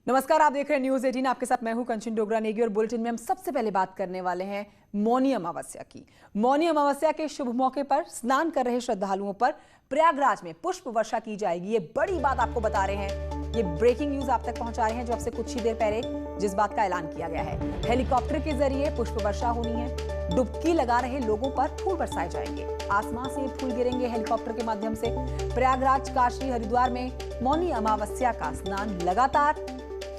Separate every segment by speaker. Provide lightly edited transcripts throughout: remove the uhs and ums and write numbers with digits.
Speaker 1: नमस्कार, आप देख रहे हैं न्यूज 18। आपके साथ मैं हूं कंचन डोगरा नेगी और बुलेटिन में हम सबसे पहले बात करने वाले हैं मौनी अमावस्या की। मौनी अमावस्या के शुभ मौके पर स्नान कर रहे श्रद्धालुओं पर प्रयागराज में पुष्प वर्षा की जाएगी। ये बड़ी बात आपको बता रहे हैं, ये ब्रेकिंग न्यूज आप तक पहुंचा रहे हैं जो अब से कुछ ही देर पहले जिस बात का ऐलान किया गया है। हेलीकॉप्टर के जरिए पुष्प वर्षा होनी है, डुबकी लगा रहे लोगों पर फूल बरसाए जाएंगे, आसमान से फूल गिरेंगे हेलीकॉप्टर के माध्यम से। प्रयागराज, काशी, हरिद्वार में मौनी अमावस्या का स्नान लगातार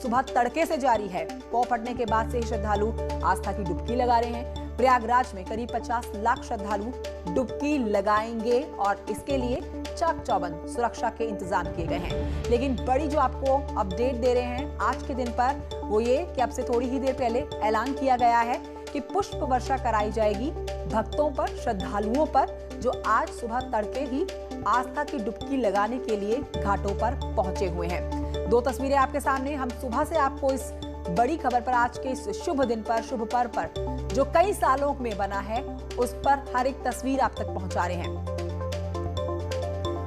Speaker 1: सुबह तड़के से जारी है। पौ फटने के बाद से ही श्रद्धालु आस्था की डुबकी लगा रहे हैं। प्रयागराज में करीब 50 लाख श्रद्धालु डुबकी लगाएंगे और इसके लिए चाक चौबंद सुरक्षा के इंतजाम किए गए हैं। लेकिन बड़ी जो आपको अपडेट दे रहे हैं आज के दिन पर वो ये कि अब से थोड़ी ही देर पहले ऐलान किया गया है कि पुष्प वर्षा कराई जाएगी भक्तों पर, श्रद्धालुओं पर जो आज सुबह तड़के ही आस्था की डुबकी लगाने के लिए घाटों पर पहुंचे हुए हैं। दो तस्वीरें आपके सामने, हम सुबह से आपको इस बड़ी खबर पर, आज के इस शुभ दिन पर, शुभ पर्व पर जो कई सालों में बना है उस पर हर एक तस्वीर आप तक पहुंचा रहे हैं।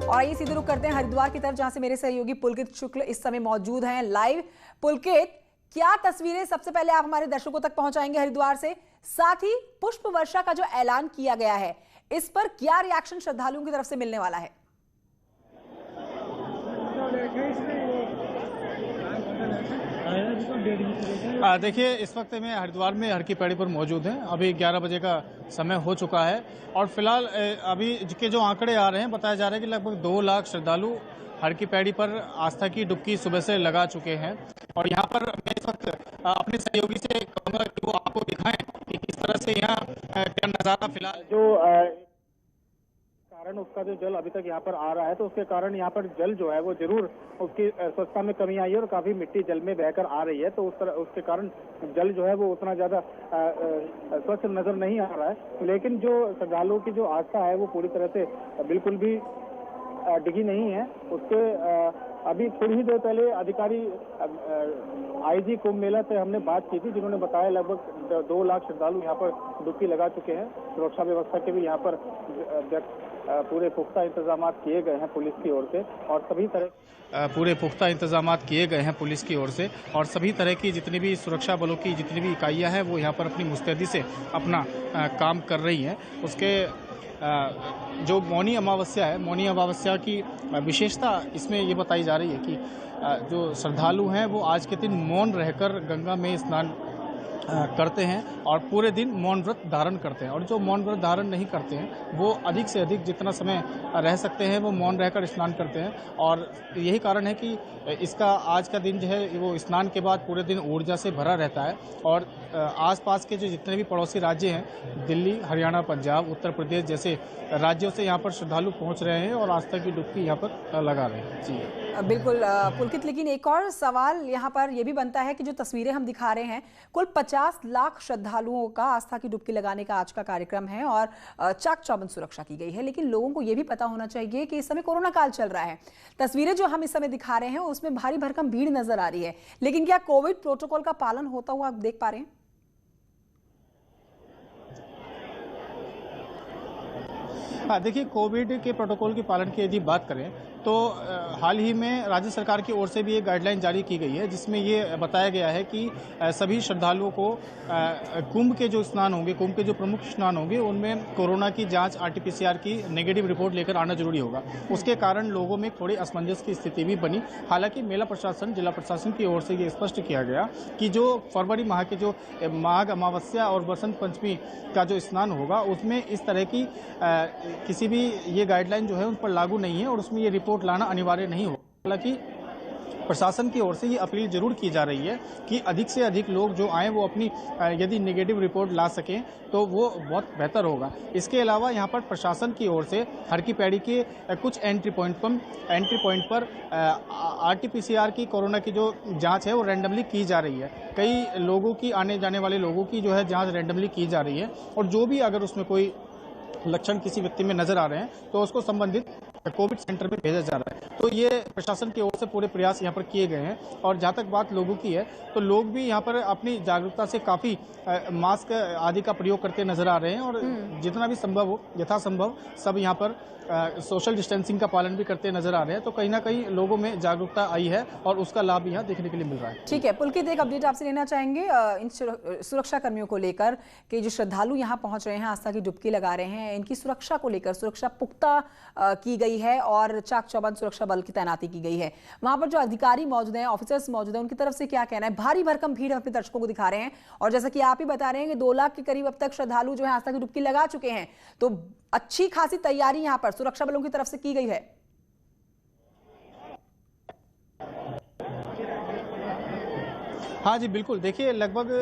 Speaker 1: और ये सीधे रुख करते हैं हरिद्वार की तरफ, जहां से मेरे सहयोगी पुलकित शुक्ल इस समय मौजूद हैं लाइव। पुलकित, क्या तस्वीरें सबसे पहले आप हमारे दर्शकों तक पहुंचाएंगे हरिद्वार से? साथ ही पुष्प वर्षा का जो ऐलान किया गया है इस पर क्या रिएक्शन श्रद्धालुओं की तरफ से मिलने वाला है?
Speaker 2: देखिए, इस वक्त मैं हरिद्वार में हर की पैड़ी पर मौजूद हैं। अभी 11 बजे का समय हो चुका है और फिलहाल अभी के जो आंकड़े आ रहे हैं, बताया जा रहा है कि लगभग 2 लाख श्रद्धालु हर की पैड़ी पर आस्था की डुबकी सुबह से लगा चुके हैं। और यहाँ पर मैं इस वक्त अपने सहयोगी से कहूँगा कि वो आपको दिखाएं कि किस तरह से यहाँ क्या नज़ारा फिलहाल जो कारण उसका जो जल अभी तक यहाँ पर आ रहा है, तो उसके कारण यहाँ पर जल जो है वो जरूर उसकी स्वच्छता में कमी आई है और काफी मिट्टी जल में बहकर आ रही है। तो उसके कारण जल जो है वो उतना ज्यादा स्वच्छ नजर नहीं आ रहा है। लेकिन जो श्रद्धालुओं की जो आस्था है वो पूरी तरह से बिल्कुल भी डिगी नहीं है। उसके अभी थोड़ी ही देर पहले अधिकारी आईजी कुंभ मेला से हमने बात की थी, जिन्होंने बताया लगभग 2 लाख श्रद्धालु यहाँ पर डुबकी लगा चुके हैं। सुरक्षा व्यवस्था के भी यहाँ पर पूरे पुख्ता इंतजाम किए गए हैं पुलिस की ओर से और सभी तरह
Speaker 3: पूरे पुख्ता इंतजाम किए गए हैं पुलिस की ओर से और सभी तरह की जितनी भी सुरक्षा बलों की जितनी भी इकाइयां हैं वो यहाँ पर अपनी मुस्तैदी से अपना काम कर रही हैं। उसके जो मौनी अमावस्या है, मौनी अमावस्या की विशेषता इसमें ये बताई जा रही है कि जो श्रद्धालु हैं वो आज के दिन मौन रहकर गंगा में स्नान करते हैं और पूरे दिन मौन व्रत धारण करते हैं। और जो मौन व्रत धारण नहीं करते हैं वो अधिक से अधिक जितना समय रह सकते हैं वो मौन रहकर स्नान करते हैं। और यही कारण है कि इसका आज का दिन जो है वो स्नान के बाद पूरे दिन ऊर्जा से भरा रहता है। और आसपास के जो जितने भी पड़ोसी राज्य हैं, दिल्ली, हरियाणा, पंजाब, उत्तर प्रदेश जैसे राज्यों से यहाँ पर श्रद्धालु पहुँच रहे हैं और आस्था की डुबकी यहाँ पर लगा रहे हैं। जी
Speaker 1: बिल्कुल पुलकित, लेकिन एक और सवाल यहाँ पर यह भी बनता है कि जो तस्वीरें हम दिखा रहे हैं, कुल 50 लाख श्रद्धालुओं का आस्था की डुबकी लगाने का आज का कार्यक्रम है और चाक चौबंद सुरक्षा की गई है। लेकिन लोगों को यह भी पता होना चाहिए कि इस समय कोरोना काल चल रहा है। तस्वीरें जो हम इस समय दिखा रहे हैं उसमें भारी भरकम भीड़ नजर आ रही है, लेकिन क्या कोविड प्रोटोकॉल का पालन होता हुआ आप देख पा रहे हैं?
Speaker 2: हाँ, देखिए, कोविड के प्रोटोकॉल के पालन की यदि बात करें तो हाल ही में राज्य सरकार की ओर से भी एक गाइडलाइन जारी की गई है, जिसमें ये बताया गया है कि सभी श्रद्धालुओं को कुंभ के जो स्नान होंगे, कुंभ के जो प्रमुख स्नान होंगे, उनमें कोरोना की जांच RT-PCR की नेगेटिव रिपोर्ट लेकर आना जरूरी होगा। उसके कारण लोगों में थोड़ी असमंजस की स्थिति भी बनी। हालांकि मेला प्रशासन, जिला प्रशासन की ओर से ये स्पष्ट किया गया कि जो फरवरी माह के जो माघ अमावस्या और बसंत पंचमी का जो स्नान होगा उसमें इस तरह की किसी भी ये गाइडलाइन जो है उन पर लागू नहीं है और उसमें ये रिपोर्ट लाना अनिवार्य नहीं होगा। हालांकि प्रशासन की ओर से ये अपील जरूर की जा रही है कि अधिक से अधिक लोग जो आए वो अपनी यदि नेगेटिव रिपोर्ट ला सकें तो वो बहुत बेहतर होगा। इसके अलावा यहाँ पर प्रशासन की ओर से हर की पैड़ी के कुछ एंट्री पॉइंट पर RT-PCR की कोरोना की जो जांच है वो रैंडमली की जा रही है। कई लोगों की, आने जाने वाले लोगों की जो है जाँच रैंडमली की जा रही है और जो भी अगर उसमें कोई लक्षण किसी व्यक्ति में नजर आ रहे हैं तो उसको संबंधित कोविड सेंटर में भेजा जा रहा है। तो ये प्रशासन की ओर से पूरे प्रयास यहाँ पर किए गए हैं। और जहाँ तक बात लोगों की है, तो लोग भी यहाँ पर अपनी जागरूकता से काफ़ी मास्क आदि का प्रयोग करते नजर आ रहे हैं। और जितना भी संभव हो, यथासंभव सब यहाँ पर सोशल डिस्टेंसिंग का पालन भी करते नजर आ रहे हैं। तो कहीं ना कहीं लोगों में जागरूकता आई है और उसका लाभ भी यहाँ देखने के लिए मिल रहा है।
Speaker 1: ठीक है, पुलकित, एक अपडेट आपसे लेना चाहेंगे इन सुरक्षा कर्मियों को लेकर कि जो श्रद्धालु यहाँ पहुंच रहे हैं, आस्था की डुबकी लगा रहे हैं, इनकी सुरक्षा को लेकर सुरक्षा पुख्ता की गई है और चाक चौबंद सुरक्षा बल की तैनाती की गई है। वहां पर जो अधिकारी मौजूद हैं, ऑफिसर्स मौजूद हैं, उनकी तरफ से क्या कहना है? भारी भरकम भीड़ अपने दर्शकों को दिखा रहे हैं और जैसा कि आप ही बता रहे हैं कि 2 लाख के करीब अब तक श्रद्धालु जो है आस्था की डुबकी लगा चुके हैं। तो अच्छी खासी तैयारी यहाँ पर सुरक्षा बलों की तरफ से की गई है।
Speaker 2: हाँ जी, बिल्कुल। देखिए, लगभग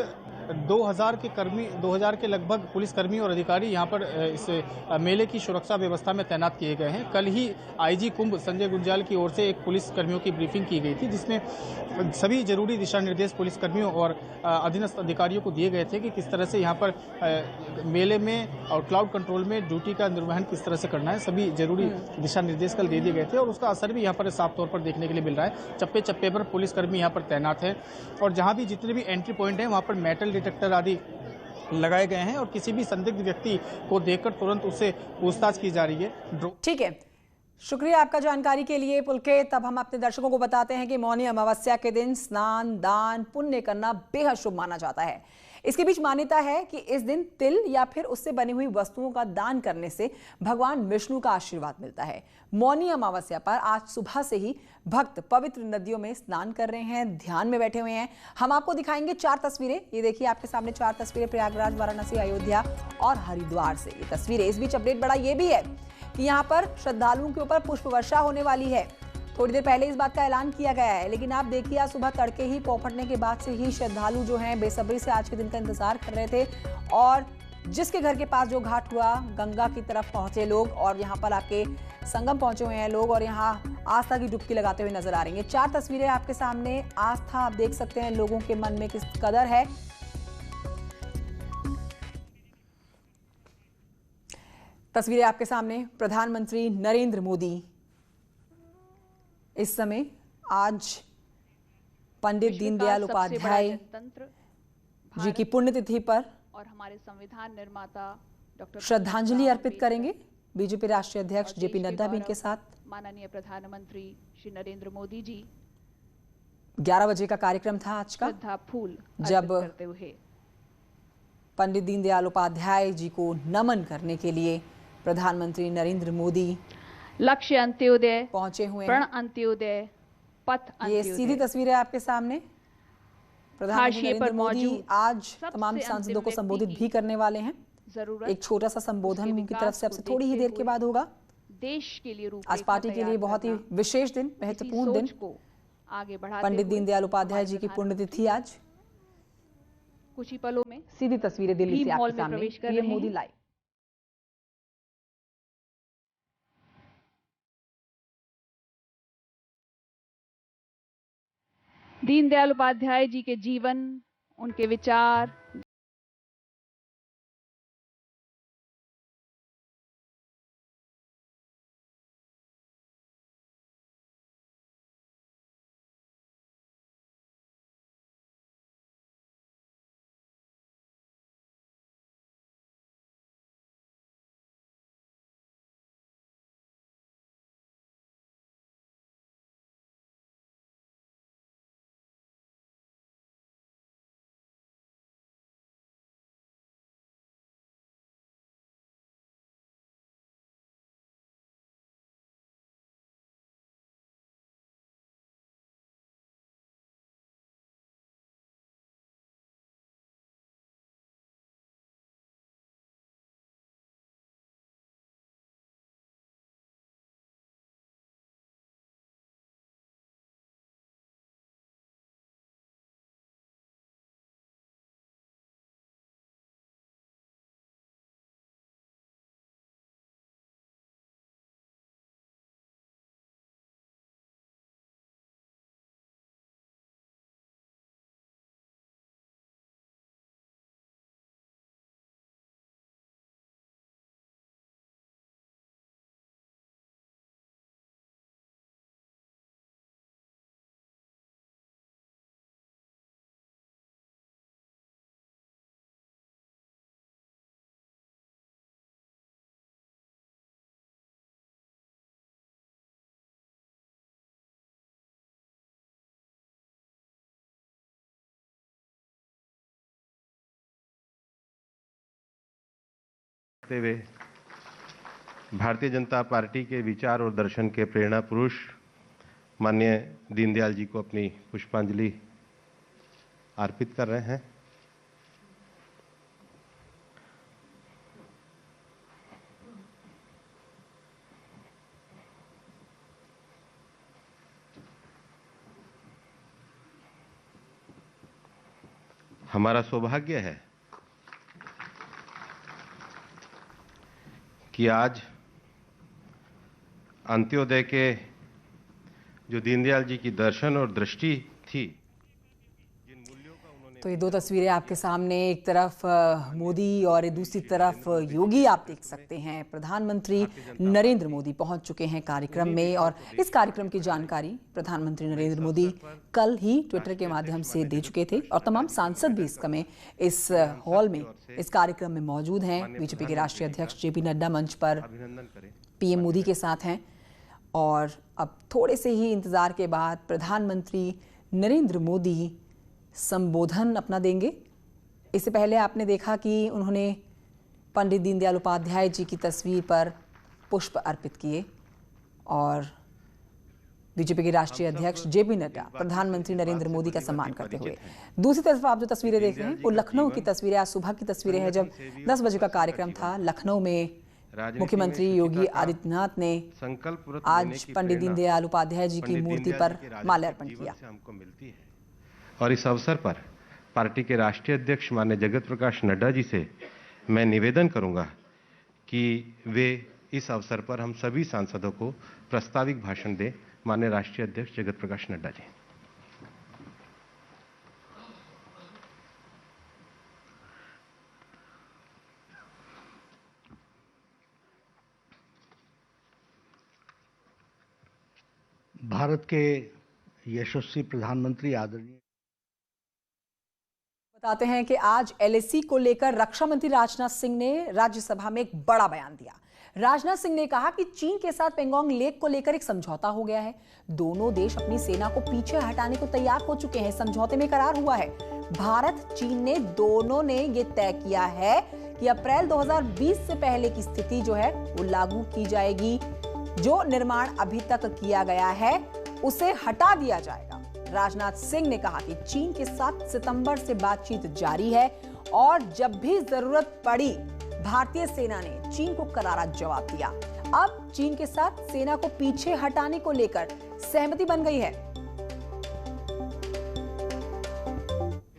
Speaker 2: 2000 के लगभग पुलिसकर्मी और अधिकारी यहाँ पर इस मेले की सुरक्षा व्यवस्था में तैनात किए गए हैं। कल ही आईजी कुंभ संजय गुंजाल की ओर से एक पुलिसकर्मियों की ब्रीफिंग की गई थी, जिसमें सभी जरूरी दिशा निर्देश पुलिसकर्मियों और अधीनस्थ अधिकारियों को दिए गए थे कि किस तरह से यहाँ पर मेले में और क्लाउड कंट्रोल में ड्यूटी का निर्वहन किस तरह से करना है। सभी जरूरी दिशा निर्देश कल दे दिए गए थे और उसका असर भी यहाँ पर साफ तौर पर देखने के लिए मिल रहा है। चप्पे चप्पे पर पुलिसकर्मी यहाँ पर तैनात हैं और जहाँ भी जितने भी एंट्री पॉइंट हैं वहाँ पर मेटल डिटेक्टर आदि लगाए गए हैं और किसी भी संदिग्ध व्यक्ति को देखकर तुरंत उससे पूछताछ की जा रही है।
Speaker 1: ठीक है, शुक्रिया आपका जानकारी के लिए पुलकित। अब हम अपने दर्शकों को बताते हैं कि मौनी अमावस्या के दिन स्नान, दान, पुण्य करना बेहद शुभ माना जाता है। इसके बीच मान्यता है कि इस दिन तिल या फिर उससे बनी हुई वस्तुओं का दान करने से भगवान विष्णु का आशीर्वाद मिलता है। मौनी अमावस्या पर आज सुबह से ही भक्त पवित्र नदियों में स्नान कर रहे हैं, ध्यान में बैठे हुए हैं। हम आपको दिखाएंगे 4 तस्वीरें। ये देखिए आपके सामने 4 तस्वीरें प्रयागराज, वाराणसी, अयोध्या और हरिद्वार से ये तस्वीरें। इस बीच अपडेट बड़ा ये भी है कि यहाँ पर श्रद्धालुओं के ऊपर पुष्प वर्षा होने वाली है। थोड़ी देर पहले इस बात का ऐलान किया गया है, लेकिन आप देखिए आज सुबह तड़के ही पौफटने के बाद से ही श्रद्धालु जो हैं बेसब्री से आज के दिन का इंतजार कर रहे थे और जिसके घर के पास जो घाट हुआ, गंगा की तरफ पहुंचे लोग और यहाँ पर आके संगम पहुंचे हुए हैं लोग और यहाँ आस्था की डुबकी लगाते हुए नजर आ रही हैं। 4 तस्वीरें आपके सामने। आस्था आप देख सकते हैं लोगों के मन में किस कदर है। तस्वीरें आपके सामने। प्रधानमंत्री नरेंद्र मोदी इस समय आज पंडित दीनदयाल उपाध्याय जी की पुण्यतिथि पर
Speaker 4: और हमारे संविधान निर्माता डॉक्टर
Speaker 1: श्रद्धांजलि अर्पित करेंगे। बीजेपी राष्ट्रीय अध्यक्ष जेपी नड्डा भी इनके साथ।
Speaker 4: माननीय प्रधानमंत्री श्री नरेंद्र मोदी जी
Speaker 1: 11 बजे का कार्यक्रम था आज का,
Speaker 4: श्रद्धा फूल
Speaker 1: जब
Speaker 4: करते हुए
Speaker 1: पंडित दीनदयाल उपाध्याय जी को नमन करने के लिए प्रधानमंत्री नरेंद्र मोदी
Speaker 4: लक्ष्य अंत्योदय
Speaker 1: पहुंचे हुए
Speaker 4: प्रण
Speaker 1: हैं।
Speaker 4: अंत्योदय पथ
Speaker 1: ये सीधी तस्वीरें आपके सामने। प्रधानमंत्री
Speaker 4: हाशिए पर
Speaker 1: नरेंद्र मोदी
Speaker 4: मौजूद
Speaker 1: आज
Speaker 4: सबसे
Speaker 1: तमाम
Speaker 4: अंतिम
Speaker 1: सांसदों को
Speaker 4: व्यक्ति
Speaker 1: संबोधित
Speaker 4: की
Speaker 1: भी करने वाले हैं।
Speaker 4: जरूरत
Speaker 1: एक छोटा सा संबोधन
Speaker 4: उसके
Speaker 1: उनकी तरफ से
Speaker 4: विकास
Speaker 1: अब से
Speaker 4: को
Speaker 1: थोड़ी ही
Speaker 4: देखते
Speaker 1: देर के
Speaker 4: हुए
Speaker 1: बाद होगा।
Speaker 4: देश के लिए
Speaker 1: आज पार्टी के लिए बहुत ही विशेष दिन, महत्वपूर्ण दिन।
Speaker 4: को आगे बढ़ाते
Speaker 1: पंडित
Speaker 4: हुए
Speaker 1: दीनदयाल उपाध्याय जी की
Speaker 4: हमारे
Speaker 1: पुण्यतिथि आज।
Speaker 4: कुछ ही पलों में
Speaker 1: सीधी तस्वीरें दिल्ली से
Speaker 4: भीम हॉल
Speaker 1: आपके
Speaker 4: में
Speaker 1: सामने।
Speaker 4: प्रवेश कर
Speaker 1: पीएम
Speaker 4: रहे
Speaker 1: मोदी
Speaker 4: हैं।
Speaker 1: लाइव।
Speaker 4: दीनदयाल उपाध्याय जी के जीवन, उनके विचार,
Speaker 5: करते हुए भारतीय जनता पार्टी के विचार और दर्शन के प्रेरणा पुरुष माननीय दीनदयाल जी को अपनी पुष्पांजलि अर्पित कर रहे हैं। हमारा सौभाग्य है कि आज अंत्योदय के जो दीनदयाल जी की दर्शन और दृष्टि थी,
Speaker 1: तो ये दो तस्वीरें आपके सामने, एक तरफ मोदी और दूसरी तरफ योगी आप देख सकते हैं। प्रधानमंत्री नरेंद्र मोदी पहुंच चुके हैं कार्यक्रम में और इस कार्यक्रम की जानकारी प्रधानमंत्री नरेंद्र मोदी कल ही ट्विटर के माध्यम से दे चुके थे और तमाम सांसद भी इस समय इस हॉल में इस कार्यक्रम में मौजूद हैं। बीजेपी के राष्ट्रीय अध्यक्ष जेपी नड्डा मंच पर पीएम मोदी के साथ हैं और अब थोड़े से ही इंतजार के बाद प्रधानमंत्री नरेंद्र मोदी संबोधन अपना देंगे। इससे पहले आपने देखा कि उन्होंने पंडित दीनदयाल उपाध्याय जी की तस्वीर पर पुष्प अर्पित किए और बीजेपी के राष्ट्रीय अध्यक्ष जेपी नड्डा प्रधानमंत्री नरेंद्र मोदी का सम्मान करते हुए। दूसरी तरफ आप जो तस्वीरें देख रहे हैं वो लखनऊ की तस्वीरें, आज सुबह की तस्वीरें हैं जब 10 बजे का कार्यक्रम था। लखनऊ में मुख्यमंत्री योगी आदित्यनाथ ने आज पंडित दीनदयाल उपाध्याय जी की मूर्ति पर माल्यार्पण किया।
Speaker 5: और इस अवसर पर पार्टी के राष्ट्रीय अध्यक्ष माननीय जगत प्रकाश नड्डा जी से मैं निवेदन करूंगा कि वे इस अवसर पर हम सभी सांसदों को प्रास्ताविक भाषण दें। माननीय राष्ट्रीय अध्यक्ष जगत प्रकाश नड्डा जी।
Speaker 6: भारत के यशस्वी प्रधानमंत्री आदरणीय
Speaker 1: बताते हैं कि आज एलएसी को लेकर रक्षा मंत्री राजनाथ सिंह ने राज्यसभा में एक बड़ा बयान दिया। राजनाथ सिंह ने कहा कि चीन के साथ पेंगोंग लेक को लेकर एक समझौता हो गया है। दोनों देश अपनी सेना को पीछे हटाने को तैयार हो चुके हैं। समझौते में करार हुआ है। भारत चीन ने दोनों ने यह तय किया है कि अप्रैल 2020 से पहले की स्थिति जो है वो लागू की जाएगी। जो निर्माण अभी तक किया गया है उसे हटा दिया जाएगा। राजनाथ सिंह ने कहा कि चीन के साथ सितंबर से बातचीत जारी है और जब भी जरूरत पड़ी भारतीय सेना ने चीन को करारा जवाब दिया। अब चीन के साथ सेना को पीछे हटाने को लेकर सहमति बन गई है।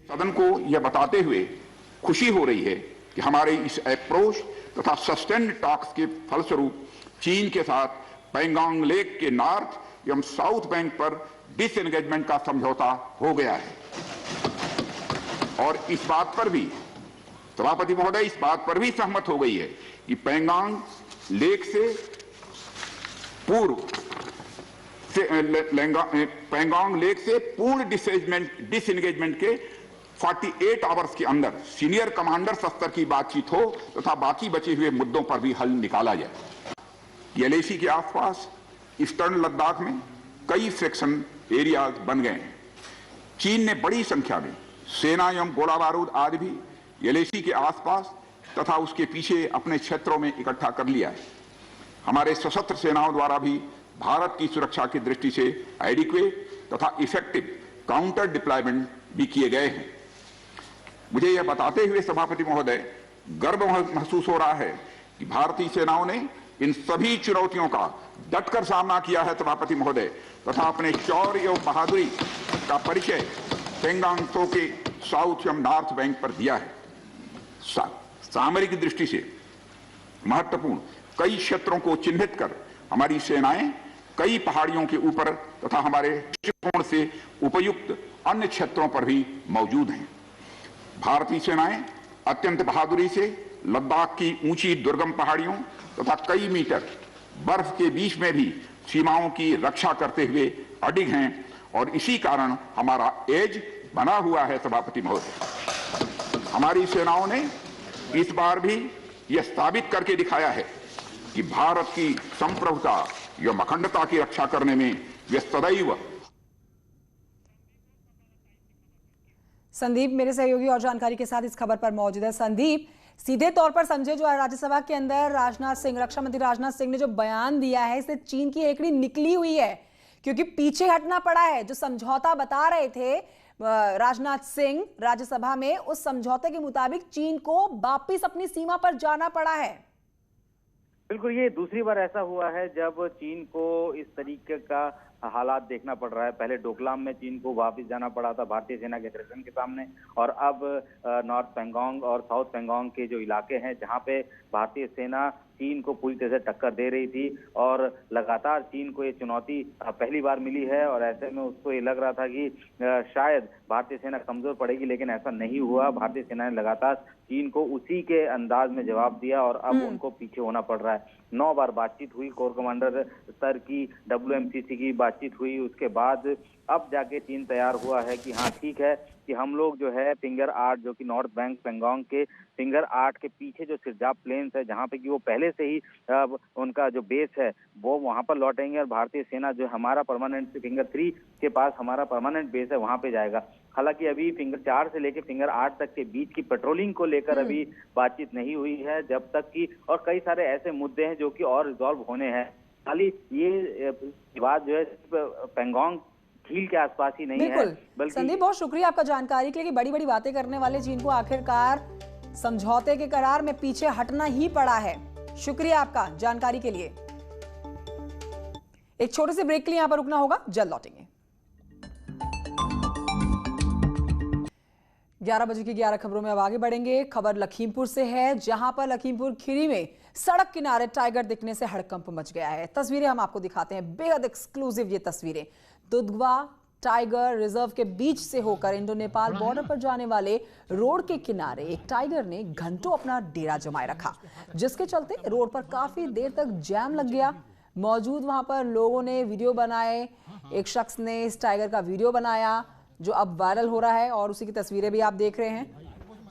Speaker 7: सदन को यह बताते हुए खुशी हो रही है कि हमारे इस अप्रोच तथा सस्टेन्ड टॉक्स के फलस्वरूप चीन के साथ पेंगोंग लेक के नॉर्थ एवं साउथ बैंक पर डिसएंगेजमेंट का समझौता हो गया है। और इस बात पर भी सभापति महोदय इस बात पर भी सहमत हो गई है कि पेंगोंग लेक से पूर्व पेंगोंग लेक से पूर्ण डिसएंगेजमेंट के 48 आवर्स के अंदर सीनियर कमांडर स्तर की बातचीत हो तथा बाकी बचे हुए मुद्दों पर भी हल निकाला जाए। एलएसी के आसपास ईस्टर्न लद्दाख में कई फ्रिक्शन एरियाज बन गए हैं। चीन ने बड़ी संख्या में सेना एवं गोला बारूद आदि भी एलएसी के आसपास तथा उसके पीछे अपने क्षेत्रों में इकट्ठा कर लिया है। हमारे सशस्त्र सेनाओं द्वारा भी भारत की सुरक्षा की दृष्टि से एडिक्वेट तथा इफेक्टिव काउंटर डिप्लॉयमेंट भी किए गए हैं। मुझे यह बताते हुए सभापति महोदय गर्व महसूस हो रहा है कि भारतीय सेनाओं ने इन सभी चुनौतियों का डटकर सामना किया है सभापति महोदय तथा अपने शौर्य एवं बहादुरी का परिचय पेंगोंग त्सो के साउथ एवं नॉर्थ बैंक पर दिया है। सामरिक दृष्टि से महत्वपूर्ण कई क्षेत्रों को चिन्हित कर हमारी सेनाएं कई पहाड़ियों के ऊपर तथा हमारे दृष्टिकोण से उपयुक्त अन्य क्षेत्रों पर भी मौजूद हैं। भारतीय सेनाएं अत्यंत बहादुरी से लद्दाख की ऊंची दुर्गम पहाड़ियों तथा कई मीटर बर्फ के बीच में भी सीमाओं की रक्षा करते हुए अडिग हैं और इसी कारण हमारा एज बना हुआ है। सभापति महोदय, हमारी सेनाओं ने इस बार भी यह साबित करके दिखाया है कि भारत की संप्रभुता एवं अखंडता की रक्षा करने में वे सदैव।
Speaker 1: संदीप मेरे सहयोगी और जानकारी के साथ इस खबर पर मौजूद है। संदीप, सीधे तौर पर समझे, जो राज्यसभा के अंदर राजनाथ सिंह, रक्षा मंत्री राजनाथ सिंह ने जो बयान दिया है, इससे चीन की हेकड़ी निकली हुई है, क्योंकि पीछे हटना पड़ा है। जो समझौता बता रहे थे राजनाथ सिंह राज्यसभा में, उस समझौते के मुताबिक चीन को वापिस अपनी सीमा पर जाना पड़ा है।
Speaker 8: बिल्कुल, ये दूसरी बार ऐसा हुआ है जब चीन को इस तरीके का हालात देखना पड़ रहा है। पहले डोकलाम में चीन को वापस जाना पड़ा था भारतीय सेना के अग्रेसन के सामने, और अब नॉर्थ पैंगोंग और साउथ पैंगोंग के जो इलाके हैं जहां पे भारतीय सेना चीन को पूरी तरह से टक्कर दे रही थी, और लगातार चीन को ये चुनौती पहली बार मिली है, और ऐसे में उसको ये लग रहा था कि शायद भारतीय सेना कमजोर पड़ेगी, लेकिन ऐसा नहीं हुआ। भारतीय सेना ने लगातार चीन को उसी के अंदाज में जवाब दिया, और अब उनको पीछे होना पड़ रहा है। 9 बार बातचीत हुई, कोर कमांडर स्तर की WMCC की बातचीत हुई, उसके बाद अब जाके चीन तैयार हुआ है कि हाँ ठीक है कि हम लोग जो है फिंगर 8 जो कि नॉर्थ बैंक पैंगोंग के फिंगर 8 के पीछे जो सिरजाप प्लेन्स है, जहाँ पे कि वो पहले से ही उनका जो बेस है वो वहाँ पर लौटेंगे, और भारतीय सेना जो हमारा परमानेंट फिंगर 3 के पास हमारा परमानेंट बेस है वहाँ पे जाएगा। हालांकि अभी फिंगर 4 से लेकर फिंगर 8 तक के बीच की पेट्रोलिंग को लेकर अभी बातचीत नहीं हुई है, जब तक कि, और कई सारे ऐसे मुद्दे हैं जो कि और रिजॉल्व होने हैं। खाली ये बात जो है पैंगोंग झील के आसपास ही नहीं है, बल्कि
Speaker 1: संदीप, बहुत शुक्रिया आपका जानकारी के लिए। बड़ी बड़ी बातें करने वाले चीन को आखिरकार समझौते के करार में पीछे हटना ही पड़ा है। शुक्रिया आपका जानकारी के लिए। एक छोटे से ब्रेक के लिए यहां पर रुकना होगा, जल्द लौटेंगे। 11 बजे की 11 खबरों में अब आगे बढ़ेंगे। खबर लखीमपुर से है, जहां पर लखीमपुर खीरी में सड़क किनारे टाइगर दिखने से हड़कंप मच गया है। तस्वीरें हम आपको दिखाते हैं, बेहद एक्सक्लूसिव ये तस्वीरें। दुधवा टाइगर रिजर्व के बीच से होकर इंडो नेपाल बॉर्डर पर जाने वाले रोड के किनारे एक टाइगर ने घंटों अपना डेरा जमाए रखा, जिसके चलते रोड पर काफी देर तक जैम लग गया। मौजूद वहां पर लोगों ने वीडियो बनाए, एक शख्स ने इस टाइगर का वीडियो बनाया जो अब वायरल हो रहा है, और उसी की तस्वीरें भी आप देख रहे हैं।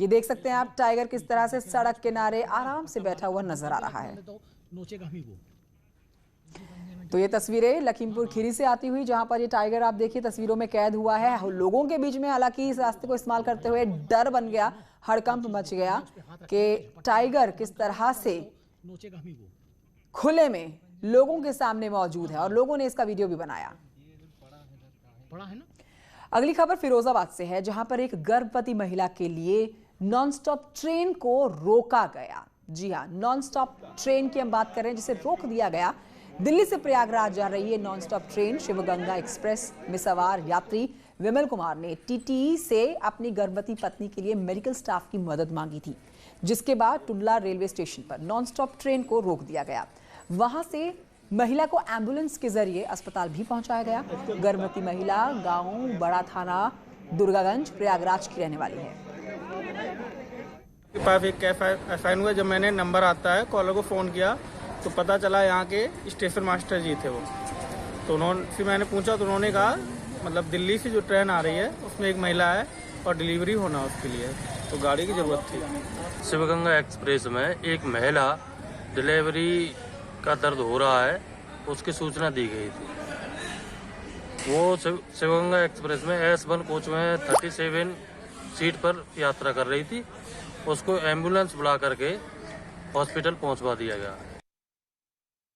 Speaker 1: ये देख सकते हैं आप टाइगर किस तरह से सड़क किनारे आराम से बैठा हुआ नजर आ रहा है। तो ये तस्वीरें लखीमपुर खीरी से आती हुई, जहां पर ये टाइगर आप देखिए तस्वीरों में कैद हुआ है। लोगों के बीच में हालांकि इस रास्ते को इस्तेमाल करते हुए डर बन गया, हड़कंप मच गया कि टाइगर किस तरह से खुले में लोगों के सामने मौजूद है, और लोगों ने इसका वीडियो भी बनाया। अगली खबर फिरोजाबाद से है, जहां पर एक गर्भवती महिला के लिए नॉनस्टॉप ट्रेन को रोका गया। जी हां, नॉनस्टॉप ट्रेन की हम बात कर रहे हैं, जिसे रोक दिया गया। दिल्ली से प्रयागराज जा रही है नॉनस्टॉप ट्रेन शिवगंगा एक्सप्रेस में सवार यात्री विमल कुमार ने टीटीई से अपनी गर्भवती पत्नी के लिए मेडिकल स्टाफ की मदद मांगी थी, जिसके बाद टुल्ला रेलवे स्टेशन पर नॉनस्टॉप ट्रेन को रोक दिया गया। वहां से महिला को एम्बुलेंस के जरिए अस्पताल भी पहुंचाया गया। गर्भवती महिला गांव बड़ा थाना दुर्गागंज प्रयागराज की रहने वाली है।
Speaker 9: पास एक असाइन हुआ, जब मैंने नंबर आता है कॉलर को फ़ोन किया तो पता चला यहाँ के स्टेशन मास्टर जी थे वो। तो फिर मैंने पूछा तो उन्होंने कहा मतलब दिल्ली से जो ट्रेन आ रही है उसमें एक महिला है और डिलीवरी होना उसके लिए, तो गाड़ी की ज़रूरत थी।
Speaker 10: शिवगंगा एक्सप्रेस में एक महिला डिलीवरी का दर्द हो रहा है, उसकी सूचना दी गई थी। वो शिवगंगा एक्सप्रेस में S1 कोच में 37 सीट पर यात्रा कर रही थी। उसको एम्बुलेंस बुला करके हॉस्पिटल पहुंचवा दिया गया।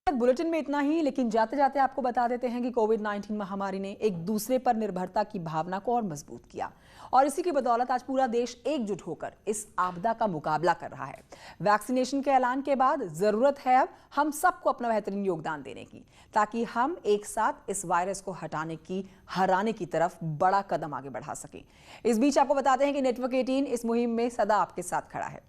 Speaker 1: बुलेटिन में इतना ही, लेकिन जाते जाते आपको बता देते हैं कि कोविड-19 महामारी ने एक दूसरे पर निर्भरता की भावना को और मजबूत किया, और इसी की बदौलत आज पूरा देश एकजुट होकर इस आपदा का मुकाबला कर रहा है। वैक्सीनेशन के ऐलान के बाद जरूरत है अब हम सबको अपना बेहतरीन योगदान देने की, ताकि हम एक साथ इस वायरस को हराने की तरफ बड़ा कदम आगे बढ़ा सकें। इस बीच आपको बताते हैं कि नेटवर्क 18 इस मुहिम में सदा आपके साथ खड़ा है।